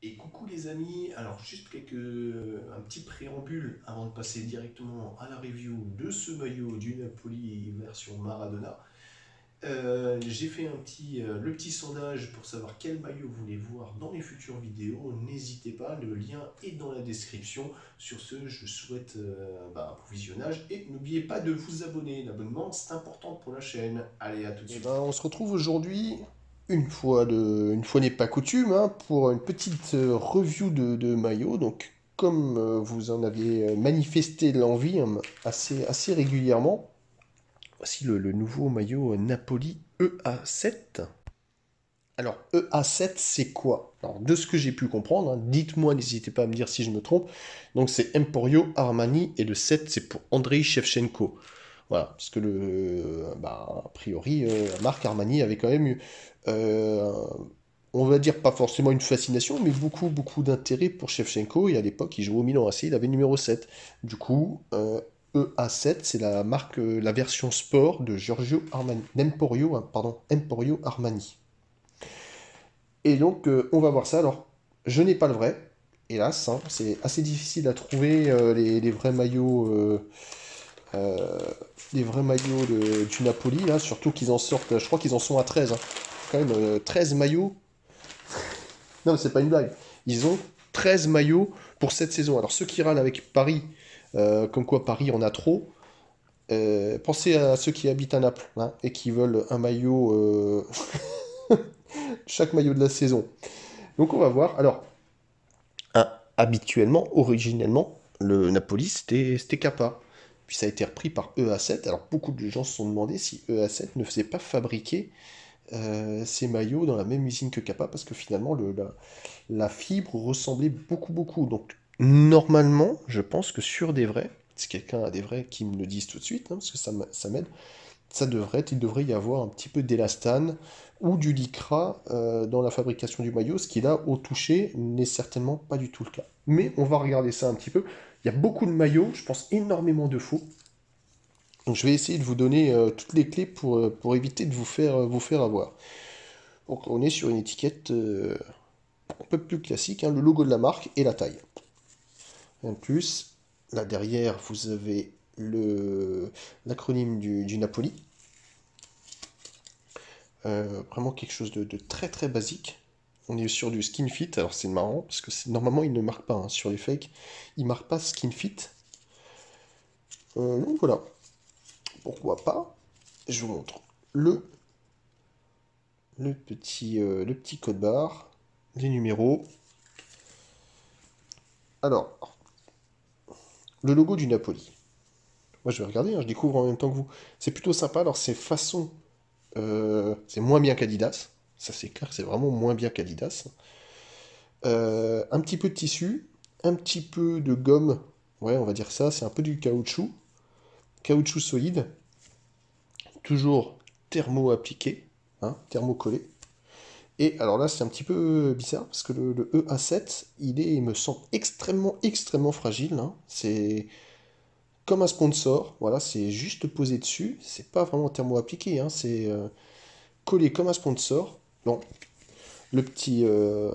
Et coucou les amis, alors juste un petit préambule avant de passer directement à la review de ce maillot du Napoli version Maradona. J'ai fait le petit sondage pour savoir quel maillot vous voulez voir dans les futures vidéos. N'hésitez pas, le lien est dans la description. Sur ce, je souhaite un bon visionnage et n'oubliez pas de vous abonner. L'abonnement, c'est important pour la chaîne. Allez, à tout de Eh suite. ben, on se retrouve aujourd'hui, une fois n'est pas coutume, hein, pour une petite review de maillot. Donc, comme vous en avez manifesté l'envie hein, assez régulièrement, voici le nouveau maillot Napoli EA7. Alors, EA7, c'est quoi? Alors, de ce que j'ai pu comprendre, hein, dites-moi, n'hésitez pas à me dire si je me trompe. Donc, c'est Emporio Armani et le 7, c'est pour Andrei Shevchenko. Voilà, parce que a priori, la marque Armani avait quand même eu, euh, on va dire pas forcément une fascination, mais beaucoup d'intérêt pour Shevchenko. Et à l'époque, il jouait au Milan AC, il avait numéro 7. Du coup, EA7, c'est la marque, la version sport de Giorgio Armani, d'Emporio, hein, pardon, Emporio Armani. Et donc, on va voir ça. Alors, je n'ai pas le vrai, hélas, hein, c'est assez difficile à trouver les vrais maillots. Euh, les vrais maillots du Napoli, là, surtout qu'ils en sortent, je crois qu'ils en sont à 13, hein. Quand même, 13 maillots. Non, mais c'est pas une blague. Ils ont 13 maillots pour cette saison. Alors, ceux qui râlent avec Paris, comme quoi Paris en a trop, pensez à ceux qui habitent à Naples hein, et qui veulent un maillot, chaque maillot de la saison. Donc, on va voir. Alors, habituellement, originellement, le Napoli, c'était Kappa. Puis ça a été repris par EA7. Alors, beaucoup de gens se sont demandé si EA7 ne faisait pas fabriquer ces maillots dans la même usine que Kappa, parce que finalement, la fibre ressemblait beaucoup. Donc, normalement, je pense que sur des vrais, si quelqu'un a des vrais qui me le disent tout de suite, hein, parce que ça m'aide, il devrait y avoir un petit peu d'élastane ou du lycra dans la fabrication du maillot, ce qui là, au toucher, n'est certainement pas du tout le cas. Mais on va regarder ça un petit peu. Il y a beaucoup de maillots, je pense énormément de faux. Donc je vais essayer de vous donner toutes les clés pour éviter de vous faire avoir. Donc on est sur une étiquette un peu plus classique, hein, le logo de la marque et la taille. En plus, là derrière, vous avez l'acronyme du Napoli. Vraiment quelque chose de très basique. On est sur du skin fit, alors c'est marrant, parce que normalement il ne marque pas, hein, sur les fakes, il marque pas skin fit. Donc voilà, pourquoi pas. Je vous montre le, le petit code barre, les numéros. Alors, le logo du Napoli. Moi je vais regarder, hein, je découvre en même temps que vous. C'est plutôt sympa, alors c'est façon, c'est moins bien qu'Adidas. Ça c'est clair, c'est vraiment moins bien qu'Adidas. Un petit peu de tissu, un petit peu de gomme, ouais, on va dire ça, c'est un peu du caoutchouc, caoutchouc solide, toujours thermo-appliqué, hein, thermocollé. Et alors là, c'est un petit peu bizarre parce que le EA7, il me semble extrêmement fragile, hein. C'est comme un sponsor, voilà, c'est juste posé dessus, c'est pas vraiment thermo-appliqué, hein, c'est collé comme un sponsor. Bon, le petit, euh,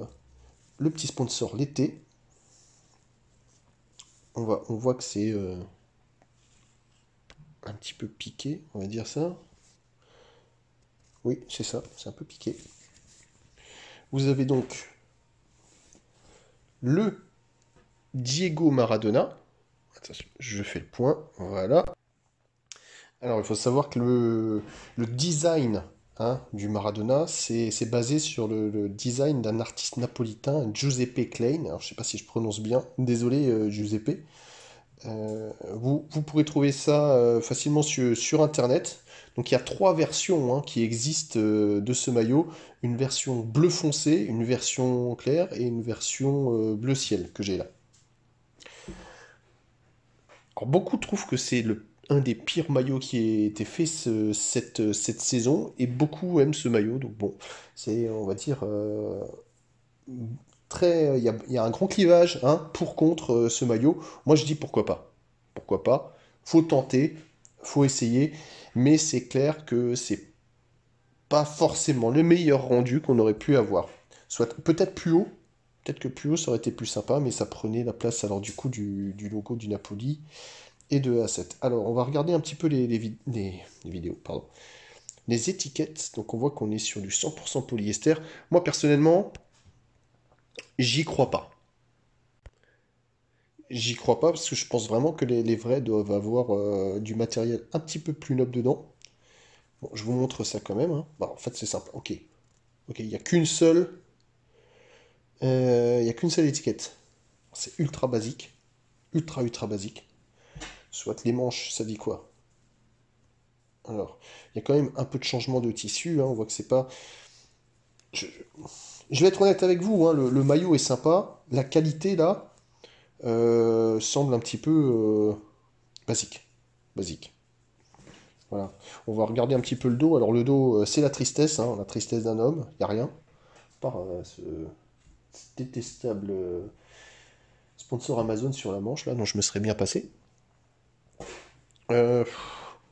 le petit sponsor l'été, on voit que c'est un petit peu piqué, on va dire ça. Oui, c'est ça, c'est un peu piqué. Vous avez donc le Diego Maradona. Attention, je fais le point, voilà. Alors, il faut savoir que le design hein, du Maradona, c'est basé sur le design d'un artiste napolitain, Giuseppe Klein. Alors, je ne sais pas si je prononce bien, désolé Giuseppe. Vous pourrez trouver ça facilement sur Internet. Donc il y a trois versions hein, qui existent de ce maillot. Une version bleu foncé, une version claire et une version bleu ciel que j'ai là. Alors beaucoup trouvent que c'est un des pires maillots qui ait été fait cette saison et beaucoup aiment ce maillot. Donc bon, c'est on va dire très, il y a un grand clivage hein, pour contre ce maillot. Moi je dis pourquoi pas. Pourquoi pas. Faut tenter, faut essayer, mais c'est clair que c'est pas forcément le meilleur rendu qu'on aurait pu avoir. Soit peut-être plus haut, Peut-être que plus haut, ça aurait été plus sympa, mais ça prenait la place alors du coup du logo du Napoli et de A7. Alors, on va regarder un petit peu les vidéos, pardon. Les étiquettes, donc on voit qu'on est sur du 100% polyester. Moi, personnellement, j'y crois pas. J'y crois pas parce que je pense vraiment que les vrais doivent avoir du matériel un petit peu plus noble dedans. Bon, je vous montre ça quand même, hein. Bah, en fait, c'est simple. Ok. Ok, il n'y a il y a qu'une seule étiquette. C'est ultra basique. Ultra basique. Soit les manches, ça dit quoi? Alors, il y a quand même un peu de changement de tissu, hein. On voit que c'est pas. Je, je vais être honnête avec vous, hein, le maillot est sympa. La qualité, là, semble un petit peu basique. Basique. Voilà. On va regarder un petit peu le dos. Alors, le dos, c'est la tristesse d'un homme. Il n'y a rien. Par ce détestable sponsor Amazon sur la manche, là, dont je me serais bien passé. Euh,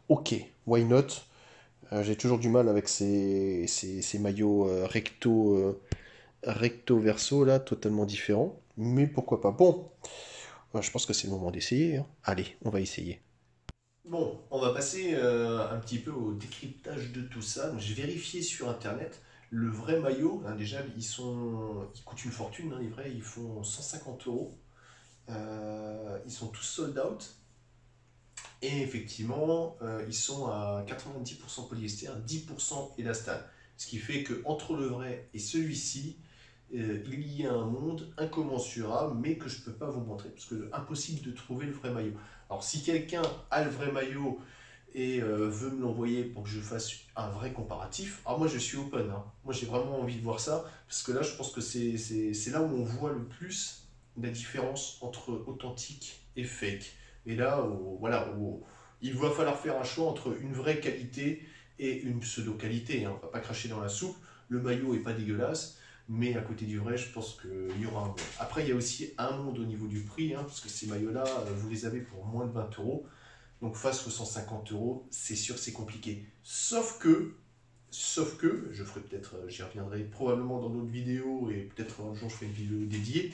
ok, why not? J'ai toujours du mal avec ces maillots recto verso, là, totalement différents. Mais pourquoi pas? Bon, je pense que c'est le moment d'essayer, hein. Allez, on va essayer. Bon, on va passer un petit peu au décryptage de tout ça. Donc, j'ai vérifié sur internet le vrai maillot. Hein, déjà, ils coûtent une fortune, hein, les vrais, ils font 150 euros. Ils sont tous sold out. Et effectivement, ils sont à 90% polyester, 10% élastane. Ce qui fait que entre le vrai et celui-ci, il y a un monde incommensurable, mais que je ne peux pas vous montrer, parce que impossible de trouver le vrai maillot. Alors si quelqu'un a le vrai maillot et veut me l'envoyer pour que je fasse un vrai comparatif, alors moi je suis open, hein. Moi j'ai vraiment envie de voir ça, parce que là je pense que c'est là où on voit le plus la différence entre authentique et fake. Et là, voilà, il va falloir faire un choix entre une vraie qualité et une pseudo-qualité, hein. On ne va pas cracher dans la soupe, le maillot est pas dégueulasse, mais à côté du vrai, je pense qu'il y aura un monde. Après, il y a aussi un monde au niveau du prix, hein, parce que ces maillots-là, vous les avez pour moins de 20 euros. Donc face aux 150 euros, c'est sûr que c'est compliqué. Sauf que, je ferai peut-être, j'y reviendrai probablement dans d'autres vidéos, et peut-être un jour je ferai une vidéo dédiée,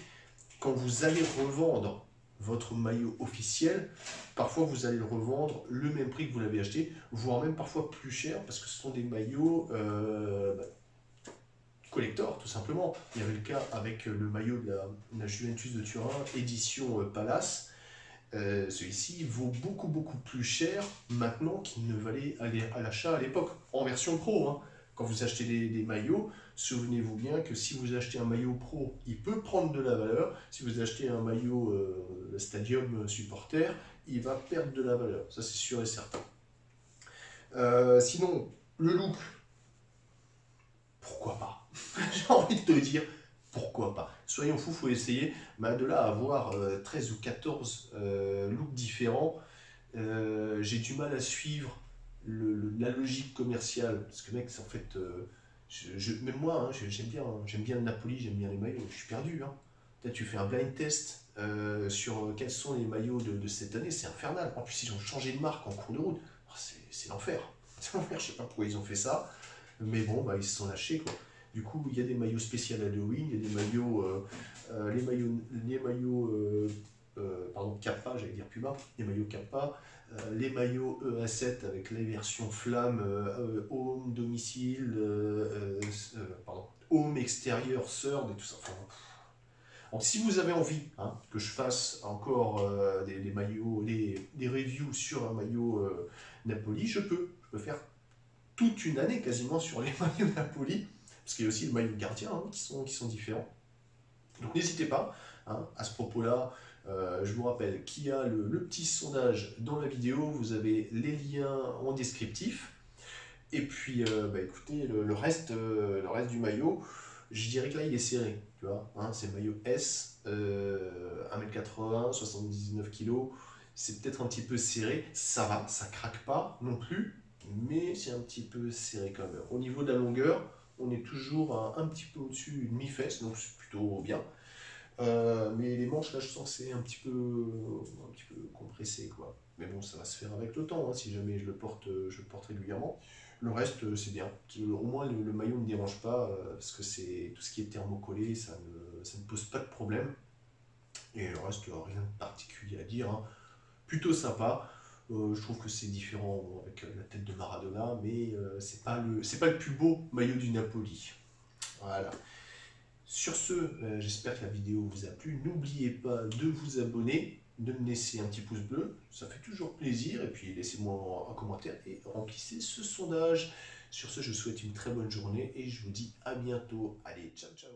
quand vous allez revendre votre maillot officiel, parfois vous allez le revendre le même prix que vous l'avez acheté, voire même parfois plus cher, parce que ce sont des maillots collector, tout simplement. Il y avait le cas avec le maillot de la Juventus de Turin, édition Palace. Celui-ci vaut beaucoup plus cher maintenant qu'il ne valait à l'achat à l'époque, en version pro, hein. Quand vous achetez des maillots, souvenez-vous bien que si vous achetez un maillot pro, il peut prendre de la valeur. Si vous achetez un maillot Stadium Supporter, il va perdre de la valeur. Ça, c'est sûr et certain. Sinon, le look, pourquoi pas? J'ai envie de te dire, pourquoi pas? Soyons fous, faut essayer. Mais de là à avoir 13 ou 14 looks différents, j'ai du mal à suivre la logique commerciale. Parce que mec, c'est en fait, même moi, hein, j'aime bien le Napoli, j'aime bien les maillots, je suis perdu, hein. Là, tu fais un blind test sur quels sont les maillots de cette année, c'est infernal. En plus, ils ont changé de marque en cours de route. Oh, c'est l'enfer. C'est l'enfer, je sais pas pourquoi ils ont fait ça. Mais bon, bah, ils se sont lâchés, quoi. Du coup, il y a des maillots spéciaux Halloween, il y a des maillots, pardon, Kappa, j'allais dire Puma, les maillots Kappa, les maillots EA7 avec les versions flamme, home, domicile, pardon, home, extérieur, third et tout ça. Enfin, donc, si vous avez envie, hein, que je fasse encore des maillots, des reviews sur un maillot Napoli, je peux. Je peux faire toute une année quasiment sur les maillots Napoli, parce qu'il y a aussi le maillot gardien, hein, qui sont différents. Donc n'hésitez pas, hein, à ce propos-là, je vous rappelle qu'il y a le petit sondage dans la vidéo, vous avez les liens en descriptif, et puis bah, écoutez, le reste du maillot, je dirais que là il est serré, tu vois, hein, c'est le maillot S, 1m80, 79 kg, c'est peut-être un petit peu serré, ça va, ça craque pas non plus, mais c'est un petit peu serré quand même. Au niveau de la longueur, on est toujours un petit peu au-dessus de mi-fesse, donc c'est plutôt bien. Mais les manches, là, je sens que c'est un petit peu compressé, quoi. Mais bon, ça va se faire avec le temps, hein, si jamais je le porte régulièrement. Le reste, c'est bien. Au moins, le maillot ne me dérange pas, parce que c'est tout ce qui est thermocollé, ça ça ne pose pas de problème. Et le reste, rien de particulier à dire, hein. Plutôt sympa. Je trouve que c'est différent avec la tête de Maradona, mais c'est pas le plus beau maillot du Napoli. Voilà. Sur ce, j'espère que la vidéo vous a plu. N'oubliez pas de vous abonner, de me laisser un petit pouce bleu, ça fait toujours plaisir. Et puis laissez-moi un commentaire et remplissez ce sondage. Sur ce, je vous souhaite une très bonne journée et je vous dis à bientôt. Allez, ciao ciao.